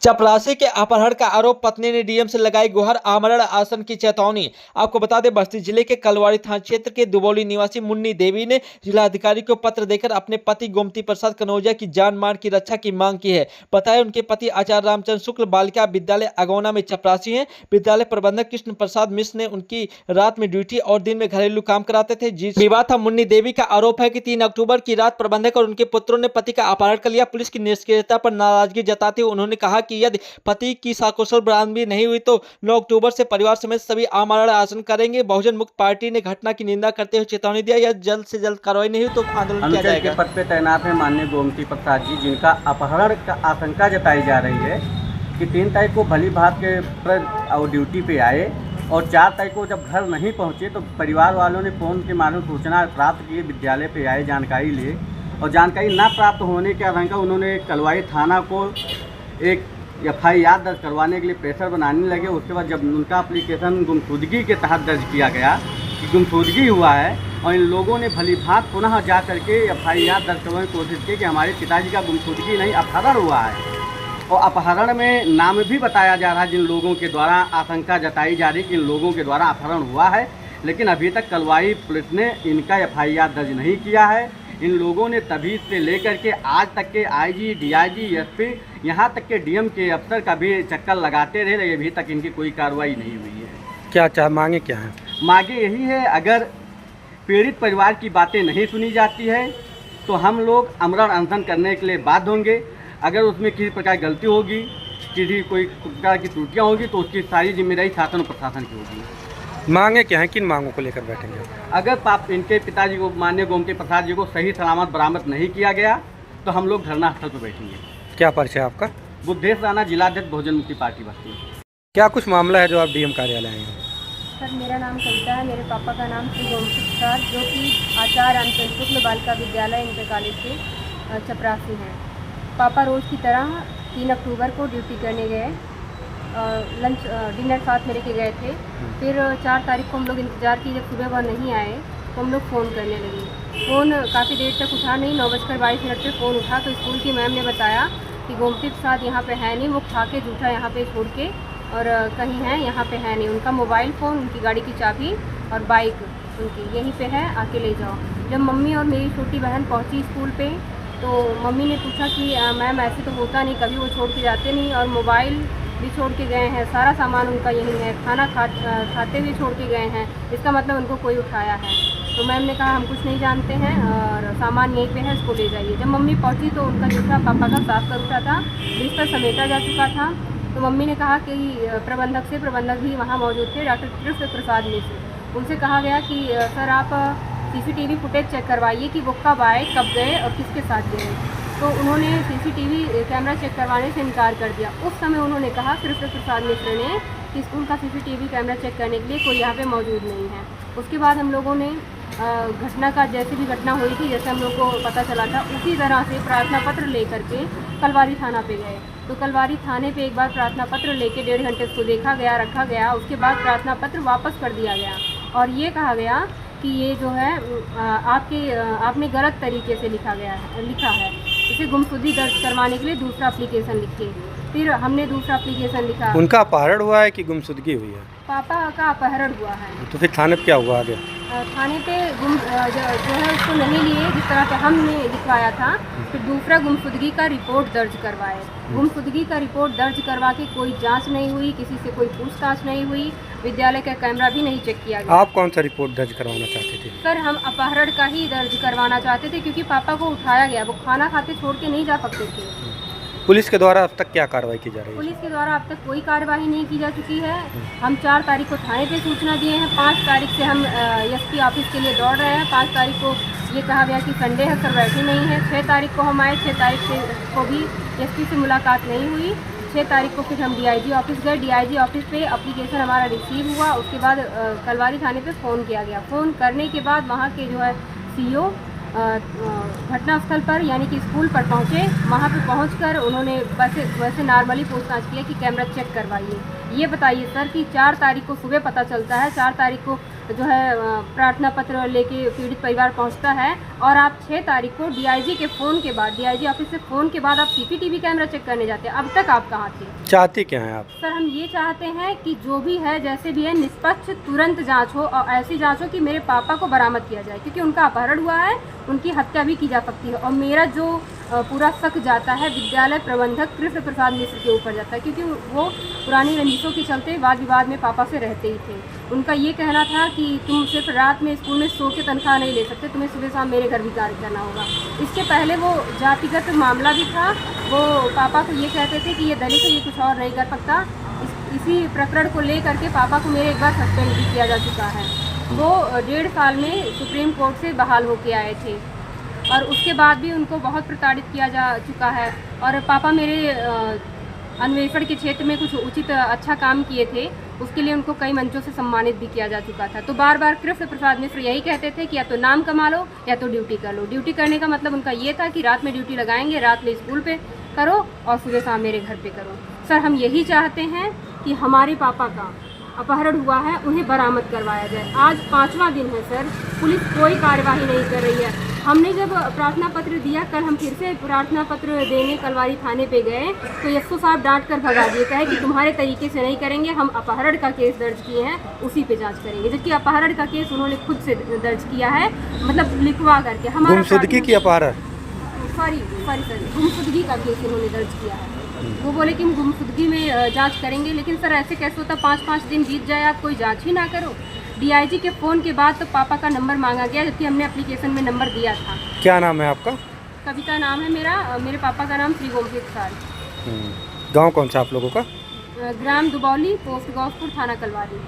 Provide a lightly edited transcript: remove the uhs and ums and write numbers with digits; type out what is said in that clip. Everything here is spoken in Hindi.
चपरासी के अपहरण का आरोप, पत्नी ने डीएम से लगाई गुहार, आमरण आसन की चेतावनी। आपको बता दें, बस्ती जिले के कलवाड़ी थाना क्षेत्र के दुबौली निवासी मुन्नी देवी ने जिलाधिकारी को पत्र देकर अपने पति गोमती प्रसाद कनौजिया की जान माल की रक्षा की मांग की है। बताया उनके पति आचार्य रामचंद्र शुक्ल बालिका विद्यालय अगौना में चपरासी हैं। विद्यालय प्रबंधक कृष्ण प्रसाद मिश्र ने उनकी रात में ड्यूटी और दिन में घरेलू काम कराते थे। जिस विवाद था, मुन्नी देवी का आरोप है कि 3 अक्टूबर की रात प्रबंधक और उनके पुत्रों ने पति का अपहरण कर लिया। पुलिस की निष्क्रियता पर नाराजगी जताते हुए उन्होंने कहा कि यदि पति की सकुशल बरामदगी नहीं हुई तो 9 अक्टूबर से परिवार समेत सभी आमरण आसन करेंगे। बहुजन मुक्त पार्टी ने घटना की निंदा करते हुए चेतावनी दिया, यह जल्द से जल्द कार्रवाई नहीं हुई तो आंदोलन किया जाएगा। के पद पे तैनात है माननीय गोमती प्रसाद जी, जिनका अपहरण का आशंका जताई जा रही है कि 3 तारीख को भली भात के और ड्यूटी पे आए और 4 तारीख को जब घर नहीं पहुंचे तो परिवार वालों ने फ़ोन के माध्यम सूचना प्राप्त की, विद्यालय पे आए, जानकारी लिए और जानकारी ना प्राप्त होने के आशंका उन्होंने कलवाड़ी थाना को एक FIR दर्ज करवाने के लिए प्रेशर बनाने लगे। उसके बाद जब उनका एप्लीकेशन गुमशुदगी के तहत दर्ज किया गया कि गुमशुदगी हुआ है और इन लोगों ने भली भात पुनः जा करके FIR दर्ज करवाने की कोशिश की कि हमारे पिताजी का गुमशुदगी नहीं, अपहरण हुआ है। और अपहरण में नाम भी बताया जा रहा है जिन लोगों के द्वारा आशंका जताई जा रही है कि इन लोगों के द्वारा अपहरण हुआ है, लेकिन अभी तक कलवाड़ी पुलिस ने इनका FIR दर्ज नहीं किया है। इन लोगों ने तभी से लेकर के आज तक के IG, DIG, SP, यहाँ तक के DM के अफसर का भी चक्कर लगाते रहे, लेकिन अभी तक इनकी कोई कार्रवाई नहीं हुई है। क्या मांगे क्या है? मांगे यही है, अगर पीड़ित परिवार की बातें नहीं सुनी जाती है तो हम लोग आमरण अनशन करने के लिए बाध्य होंगे। अगर उसमें किसी प्रकार की गलती होगी, किसी कोई प्रकार की त्रुटियाँ होगी तो उसकी सारी जिम्मेदारी शासन और प्रशासन की होगी। मांगे क्या है, किन मांगों को लेकर बैठेंगे? अगर इनके पिताजी को, माननीय गोमती प्रसाद जी को सही सलामत बरामद नहीं किया गया तो हम लोग धरना स्थल पर बैठेंगे। क्या परिचय आपका? बुद्धेश राणा, जिलाध्यक्ष बहुजन मुक्ति पार्टी बस्ती। क्या कुछ मामला है जो आप DM कार्यालय आए हैं? सर, मेरा नाम कविता है। मेरे पापा का नाम श्री गोमती प्रसाद, जो कि आचार्य रामचंद्र शुक्ल बालिका विद्यालय इंटर कॉलेज के चपरासी हैं। पापा रोज़ की तरह 3 अक्टूबर को ड्यूटी करने गए, लंच डिनर साथ में लेके गए थे। फिर 4 तारीख को हम लोग इंतज़ार किए, जब सुबह वह नहीं आए तो हम लोग फ़ोन करने लगे। फ़ोन काफ़ी देर तक उठा नहीं, 9:22 पे फ़ोन उठा तो स्कूल की मैम ने बताया कि गोमती प्रसाद यहाँ पे है नहीं, वो खा के जूठा यहाँ पे छोड़ के और कहीं है, यहाँ पे है नहीं। उनका मोबाइल फ़ोन, उनकी गाड़ी की चाबी और बाइक उनकी यहीं पे है, आके ले जाओ। जब मम्मी और मेरी छोटी बहन पहुँची स्कूल पे तो मम्मी ने पूछा कि मैम ऐसे तो होता नहीं, कभी वो छोड़ के जाते नहीं और मोबाइल भी छोड़ के गए हैं, सारा सामान उनका यही है, खाना खाते हुए छोड़ के गए हैं, इसका मतलब उनको कोई उठाया है। तो मैम ने कहा हम कुछ नहीं जानते हैं और सामान यहीं पे है, इसको ले जाइए। जब मम्मी पहुंची तो उनका जूठा पापा का साफ कर उठा था, बिस्तर समेटा जा चुका था। तो मम्मी ने कहा कि प्रबंधक भी वहाँ मौजूद थे, डॉक्टर कृष्ण प्रसाद मिश्र। उनसे कहा गया कि सर आप CCTV फुटेज चेक करवाइए कि वो कब आए, कब गए और किसके साथ गए। तो उन्होंने CCTV कैमरा चेक करवाने से इनकार कर दिया। उस समय उन्होंने कहा कृष्ण प्रसाद मिश्र ने कि स्कूल का CCTV कैमरा चेक करने के लिए कोई यहाँ पे मौजूद नहीं है। उसके बाद हम लोगों ने घटना का, जैसे भी घटना हुई थी, जैसे हम लोग को पता चला था, उसी तरह से प्रार्थना पत्र लेकर के कलवाड़ी थाना पे गए। तो कलवाड़ी थाने पे एक बार प्रार्थना पत्र लेके 1.5 घंटे उसको देखा गया, रखा गया। उसके बाद प्रार्थना पत्र वापस कर दिया गया और ये कहा गया कि ये जो है आपने गलत तरीके से लिखा है। इसे गुमशुदगी दर्ज करवाने के लिए दूसरा एप्लीकेशन लिखिए। फिर हमने दूसरा एप्लीकेशन लिखा। उनका अपहरण हुआ है कि गुमशुदगी हुई है? पापा का अपहरण हुआ है। तो फिर थाने पे क्या हुआ आगे? थाने पे जो है उसको नहीं लिए, जिस तरह से हमने लिखवाया था। फिर दूसरा गुमशुदगी का रिपोर्ट दर्ज करवाए। गुमशुदगी का रिपोर्ट दर्ज करवा के कोई जांच नहीं हुई, किसी से कोई पूछताछ नहीं हुई, विद्यालय का कैमरा भी नहीं चेक किया गया। आप कौन सा रिपोर्ट दर्ज करवाना चाहते थे? सर, हम अपहरण का ही दर्ज करवाना चाहते थे क्योंकि पापा को उठाया गया, वो खाना खाते छोड़ के नहीं जा सकते थे। पुलिस के द्वारा अब तक क्या कार्रवाई की जा रही है? पुलिस के द्वारा अब तक कोई कार्यवाही नहीं की जा चुकी है। हम 4 तारीख को थाने पे सूचना दिए हैं, 5 तारीख से हम SP ऑफिस के लिए दौड़ रहे हैं। 5 तारीख को ये कहा गया कि संडे है, सर बैठे नहीं है। 6 तारीख को हम आए, 6 तारीख को भी SP से मुलाकात नहीं हुई। 6 तारीख को फिर हम DIG ऑफिस गए। DIG ऑफिस पे एप्लीकेशन हमारा रिसीव हुआ। उसके बाद कलवाड़ी थाने पे फ़ोन किया गया। फ़ोन करने के बाद वहाँ के जो है CO घटनास्थल पर यानी कि स्कूल पर पहुँचे। वहाँ पे पहुँचकर उन्होंने वैसे नॉर्मली पूछताछ किया कि कैमरा चेक करवाइए। ये बताइए सर कि 4 तारीख को सुबह पता चलता है, 4 तारीख को जो है प्रार्थना पत्र लेके पीड़ित परिवार पहुंचता है और आप 6 तारीख को डीआईजी के फ़ोन के बाद, डीआईजी ऑफिस से फ़ोन के बाद आप सीसीटीवी कैमरा चेक करने जाते हैं। अब तक आप कहाँ थे? चाहती क्या हैं आप? सर, हम ये चाहते हैं कि जो भी है, जैसे भी है, निष्पक्ष तुरंत जांच हो और ऐसी जांच हो कि मेरे पापा को बरामद किया जाए, क्योंकि उनका अपहरण हुआ है, उनकी हत्या भी की जा सकती है। और मेरा जो पूरा शक जाता है विद्यालय प्रबंधक कृष्ण प्रसाद मिश्र के ऊपर जाता है, क्योंकि वो पुरानी रंजिशों के चलते वाद विवाद में पापा से रहते ही थे। उनका ये कहना था कि तुम सिर्फ रात में स्कूल में सो के तनख्वाह नहीं ले सकते, तुम्हें सुबह शाम मेरे घर भी कार्य करना होगा। इसके पहले वो जातिगत मामला भी था। वो पापा को ये कहते थे कि ये दलित है, ये कुछ और नहीं कर सकता। इसी प्रकरण को लेकर के पापा को मेरे एक बार सस्पेंड भी किया जा चुका है। वो 1.5 साल में सुप्रीम कोर्ट से बहाल होके आए थे और उसके बाद भी उनको बहुत प्रताड़ित किया जा चुका है। और पापा मेरे अन्वेषण के क्षेत्र में कुछ उचित अच्छा काम किए थे, उसके लिए उनको कई मंचों से सम्मानित भी किया जा चुका था। तो बार बार कृष्ण प्रसाद मिश्र यही कहते थे कि या तो नाम कमा लो या तो ड्यूटी कर लो। ड्यूटी करने का मतलब उनका ये था कि रात में ड्यूटी लगाएंगे, रात में स्कूल पे करो और सुबह शाम मेरे घर पे करो। सर, हम यही चाहते हैं कि हमारे पापा का अपहरण हुआ है, उन्हें बरामद करवाया जाए। आज 5वां दिन है सर, पुलिस कोई कार्यवाही नहीं कर रही है। हमने जब प्रार्थना पत्र दिया, कल हम फिर से प्रार्थना पत्र देने कलवारी थाने पे गए तो एसओ साहब डांट कर भगा दिए, कहे कि तुम्हारे तरीके से नहीं करेंगे, हम अपहरण का केस दर्ज किए हैं, उसी पे जांच करेंगे। जबकि अपहरण का केस उन्होंने खुद से दर्ज किया है, मतलब लिखवा करके। हमारा गुमशुदगी की अपहरण, सॉरी सर, गुमशुदगी का केस उन्होंने दर्ज किया है। वो बोले कि हम गुमशुदगी में जांच करेंगे, लेकिन सर ऐसे कैसे होता? 5-5 दिन बीत जाए, आप कोई जांच ही ना करो। डीआईजी के फ़ोन के बाद तो पापा का नंबर मांगा गया, जबकि हमने एप्लीकेशन में नंबर दिया था। क्या नाम है आपका? कविता नाम है मेरा। मेरे पापा का नाम श्री गोमती प्रसाद। गांव कौन सा आप लोगों का? ग्राम दुबौली, पोस्ट गौसपुर, थाना कलवारी।